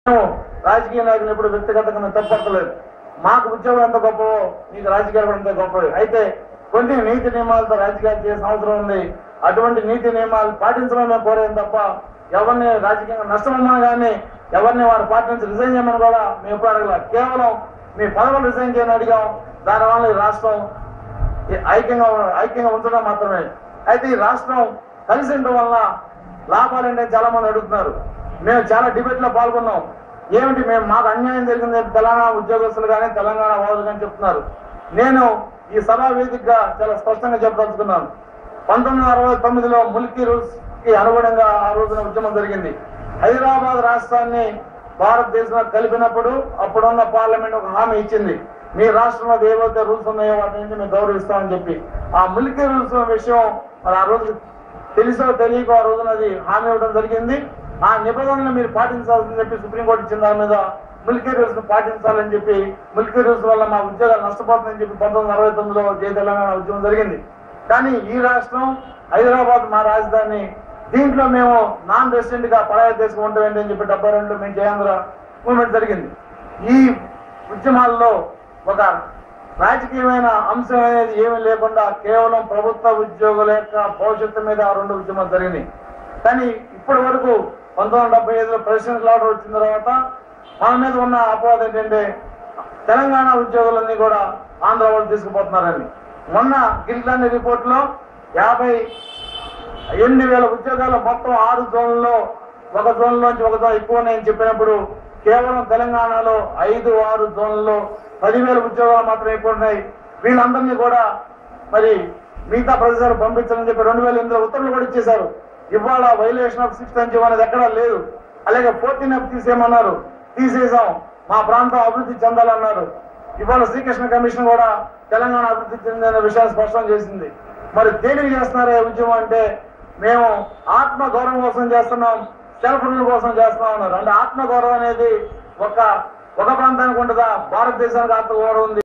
రాజకీయ నాయకులు ఎప్పుడు వ్యక్తిగతంగా తప్పట్టలేదు. మాకు ఉద్యోగం ఎంత గొప్పవో మీకు రాజకీయాలు కూడా అంత గొప్పవి. అయితే కొన్ని నీతి నియమాలతో రాజకీయాలు చేసిన అవసరం ఉంది. అటువంటి నీతి నియమాలు పాటించడం మేము కోరేం తప్ప ఎవరిని రాజకీయంగా నష్టమన్నా కానీ ఎవరిని వారి పార్టీ నుంచి రిజైన్ చేయమని కూడా మేము ఎప్పుడు అడగల. కేవలం మీ పదవులు రిజైన్ చేయని అడిగాం. దానివల్ల ఈ రాష్ట్రం ఐక్యంగా ఉంచడం మాత్రమే. అయితే ఈ రాష్ట్రం కలిసి ఉండడం వల్ల లాభాలంటే చాలా మంది అడుగుతున్నారు. మేము చాలా డిబేట్ లో పాల్గొన్నాం. ఏమిటి మాకు అన్యాయం జరిగింది తెలంగాణ ఉద్యోగస్తులు కానీ తెలంగాణ వాదులు కానీ చెప్తున్నారు. నేను ఈ సభా వేదికగా చాలా స్పష్టంగా చెప్పదలుచుకున్నాను. 1969లో ముల్కీ రూల్స్ కి అనుగుణంగా ఆ రోజున ఉద్యమం జరిగింది. హైదరాబాద్ రాష్ట్రాన్ని భారతదేశంలో కలిపినప్పుడు అప్పుడున్న పార్లమెంట్ ఒక హామీ ఇచ్చింది, మీ రాష్ట్రంలో ఏవైతే రూల్స్ ఉన్నాయో వాటి నుంచి మేము గౌరవిస్తామని చెప్పి. ఆ ముల్కీ రూల్స్ విషయం మరి ఆ రోజు తెలుసో తెలియకో ఆ రోజున అది హామీ ఇవ్వడం జరిగింది. ఆ నిబంధనలు మీరు పాటించాలని చెప్పి సుప్రీంకోర్టు ఇచ్చిన దాని మీద మిల్కీ రూల్స్ పాటించాలని చెప్పి, మిల్కీ రూల్స్ వల్ల మా ఉద్యోగాలు నష్టపోతుందని చెప్పి 1969లో జై తెలంగాణ ఉద్యమం జరిగింది. కానీ ఈ రాష్ట్రం హైదరాబాద్ మా రాజధాని, దీంట్లో మేము నాన్ రెసిడెంట్ గా పరాయి దేశం ఉంటామని అని చెప్పి 72లో మేము జయాంధ్ర మూవ్మెంట్ జరిగింది. ఈ ఉద్యమాల్లో ఒక రాజకీయమైన అంశం అనేది ఏమీ లేకుండా కేవలం ప్రభుత్వ ఉద్యోగుల యొక్క భవిష్యత్తు మీద ఆ రెండు ఉద్యమాలు జరిగినాయి. కానీ ఇప్పటి వరకు 1975లో ప్రెసిడెన్షియల్ ఆర్డర్ వచ్చిన తర్వాత మన మీద ఉన్న అపవాదం ఏంటంటే తెలంగాణ ఉద్యోగులన్నీ కూడా ఆంధ్ర వాళ్ళు తీసుకుపోతున్నారని. మొన్న గిల్లాని రిపోర్ట్ లో 58,000 ఉద్యోగాలు మొత్తం 6 జోన్లలో ఒక జోన్లోంచి ఒక జోన్ ఎక్కువ ఉన్నాయని చెప్పినప్పుడు కేవలం తెలంగాణలో 5-6 జోన్లలో 10,000 ఉద్యోగాలు మాత్రం ఎక్కువ ఉన్నాయి. వీళ్ళందరినీ కూడా మరి మిగతా ప్రదేశాలు పంపించాలని చెప్పి 2008లో ఉత్తర్వులు కూడా ఇచ్చేశారు. ఇవాళ వైలేషన్ ఆఫ్ 6th అని అనేది ఎక్కడా లేదు. అలాగే 14F తీసేయమన్నారు, తీసేసాం. మా ప్రాంతం అభివృద్ధి చెందాలన్నారు. ఇవాళ శ్రీకృష్ణ కమిషన్ కూడా తెలంగాణ అభివృద్ధి చెందిన విషయాన్ని స్పష్టం చేసింది. మరి దేనికి చేస్తున్నారే ఉద్యమం అంటే మేము ఆత్మ గౌరవం కోసం చేస్తున్నాం, సెల్ఫ్ రూల్ కోసం చేస్తున్నాం అన్నారు. అంటే ఆత్మ గౌరవం అనేది ఒక ప్రాంతానికి ఉంటుందా? భారతదేశానికి ఆత్మ గౌరవం ఉంది.